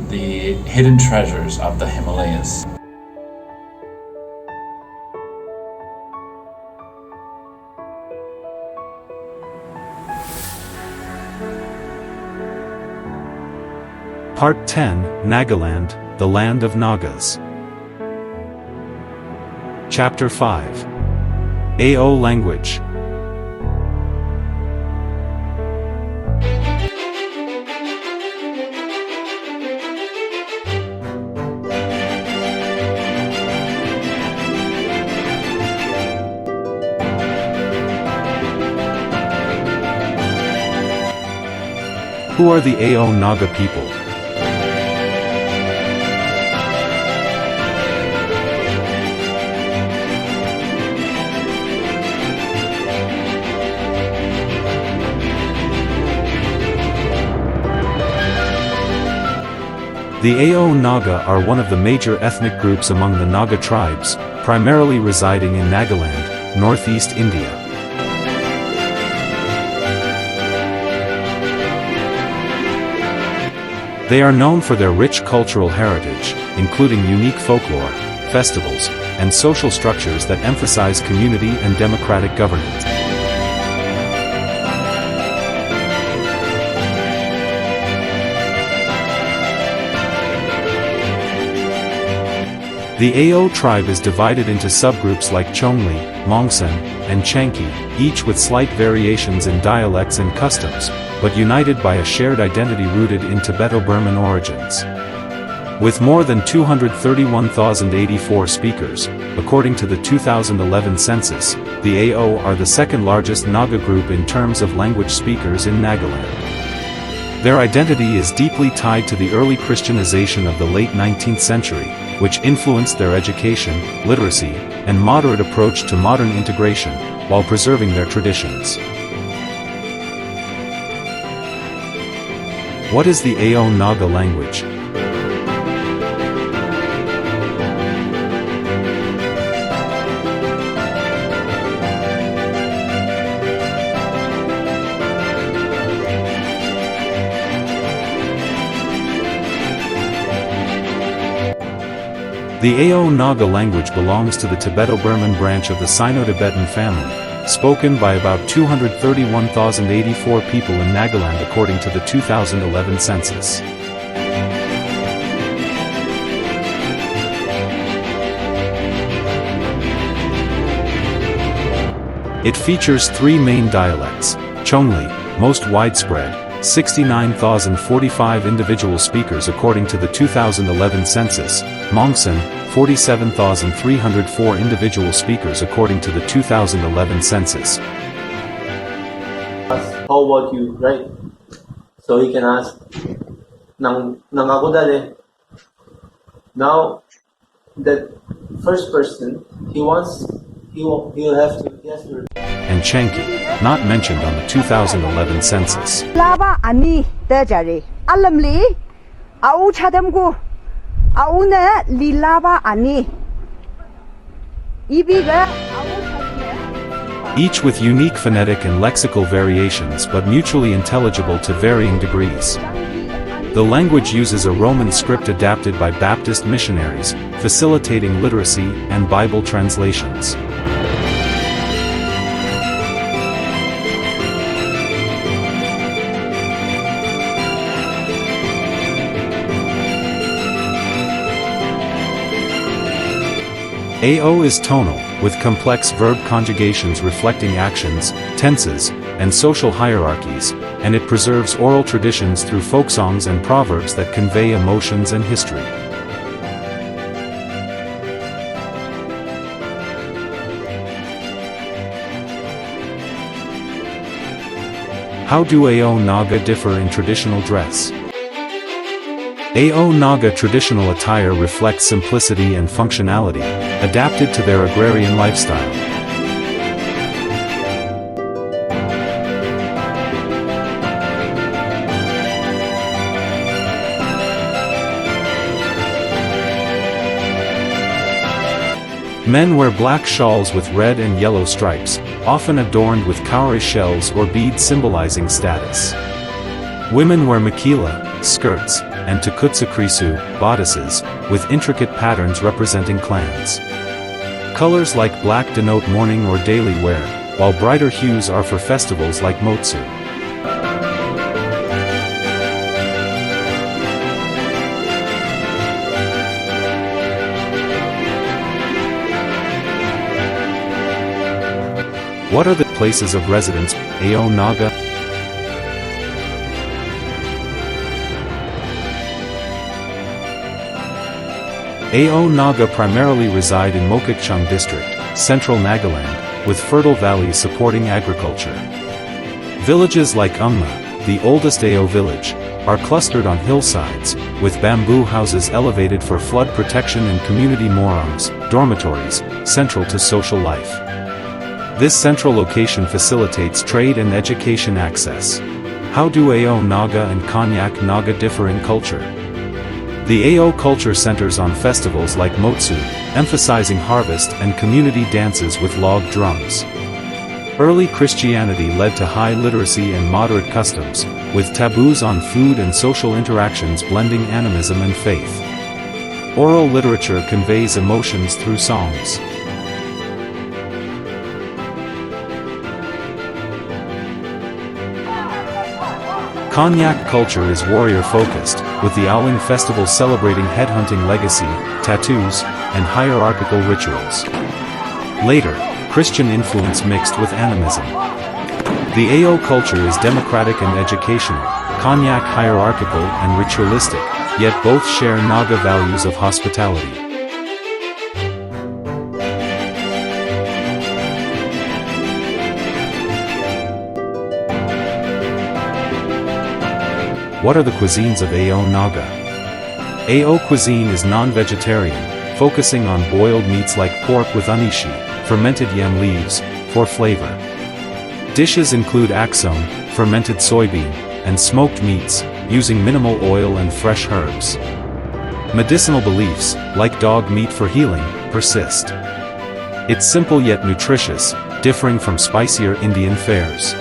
the hidden treasures of the Himalayas. Part 10, Nagaland, the Land of Nagas. Chapter 5. Ao Language. Who are the Ao Naga people? The Ao Naga are one of the major ethnic groups among the Naga tribes, primarily residing in Nagaland, northeast India. They are known for their rich cultural heritage, including unique folklore, festivals, and social structures that emphasize community and democratic governance. The Ao tribe is divided into subgroups like Chongli, Mongsen, and Changki, each with slight variations in dialects and customs, but united by a shared identity rooted in Tibeto-Burman origins. With more than 231,084 speakers, according to the 2011 census, the Ao are the second largest Naga group in terms of language speakers in Nagaland. Their identity is deeply tied to the early Christianization of the late 19th century, which influenced their education, literacy, and moderate approach to modern integration, while preserving their traditions. What is the Ao Naga language? The Ao Naga language belongs to the Tibeto-Burman branch of the Sino-Tibetan family, spoken by about 231,084 people in Nagaland according to the 2011 census. It features three main dialects: Chongli, most widespread, 69,045 individual speakers according to the 2011 census, Mongsen, 47,304 individual speakers according to the 2011 census. How about you, right? So he can ask, nang ako dali. Now, the first person, he has to. And Changki, not mentioned on the 2011 census. Lava ani dejari alamli au chadamgu auna lilava ani ibiga. Each with unique phonetic and lexical variations but mutually intelligible to varying degrees. The language uses a Roman script adapted by Baptist missionaries, facilitating literacy and Bible translations. Ao is tonal, with complex verb conjugations reflecting actions, tenses, and social hierarchies, and it preserves oral traditions through folk songs and proverbs that convey emotions and history. How do Ao Naga differ in traditional dress? Ao Naga traditional attire reflects simplicity and functionality, adapted to their agrarian lifestyle. Men wear black shawls with red and yellow stripes, often adorned with cowrie shells or beads symbolizing status. Women wear makila, skirts, and Tukutsu bodices, with intricate patterns representing clans. Colors like black denote morning or daily wear, while brighter hues are for festivals like Moatsu. What are the places of residence? Ao Naga. Ao Naga primarily reside in Mokokchung District, central Nagaland, with fertile valleys supporting agriculture. Villages like Ungma, the oldest Ao village, are clustered on hillsides, with bamboo houses elevated for flood protection and community morongs, dormitories, central to social life. This central location facilitates trade and education access. How do Ao Naga and Konyak Naga differ in culture? The Ao culture centers on festivals like Moatsu, emphasizing harvest and community dances with log drums. Early Christianity led to high literacy and moderate customs, with taboos on food and social interactions blending animism and faith. Oral literature conveys emotions through songs. Konyak culture is warrior-focused, with the Owling festival celebrating headhunting legacy, tattoos, and hierarchical rituals. Later, Christian influence mixed with animism. The Ao culture is democratic and educational, Konyak hierarchical and ritualistic, yet both share Naga values of hospitality. What are the cuisines of Ao Naga? Ao cuisine is non-vegetarian, focusing on boiled meats like pork with unishi, fermented yam leaves, for flavor. Dishes include aksone, fermented soybean, and smoked meats, using minimal oil and fresh herbs. Medicinal beliefs, like dog meat for healing, persist. It's simple yet nutritious, differing from spicier Indian fares.